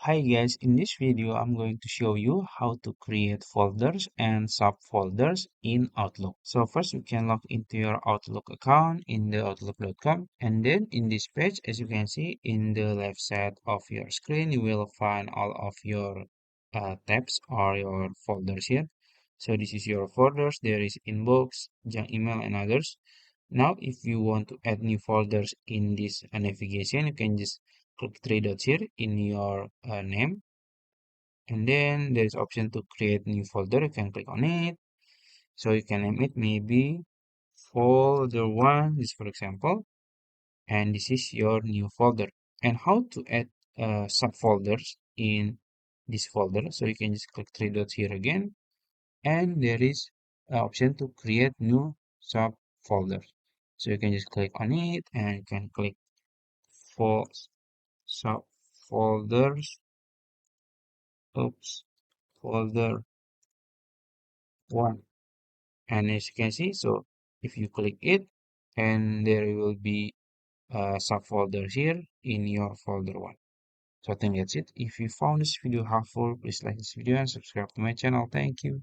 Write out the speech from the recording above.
Hi guys, in this video I'm going to show you how to create folders and subfolders in Outlook. So first you can log into your Outlook account in the outlook.com, and then in this page, as you can see in the left side of your screen, you will find all of your tabs or your folders here. So this is your folders. There is inbox, junk email, and others. Now, if you want to add new folders in this navigation, you can just click three dots here in your name, and then there is option to create new folder. You can click on it. So you can name it maybe folder one, this for example, and this is your new folder. And how to add subfolders in this folder? So you can just click three dots here again, and there is an option to create new subfolders. So you can just click on it and you can click for subfolders, oops, folder one. And as you can see, so if you click it, and there will be subfolders here in your folder one. So I think that's it. If you found this video helpful, please like this video and subscribe to my channel. Thank you.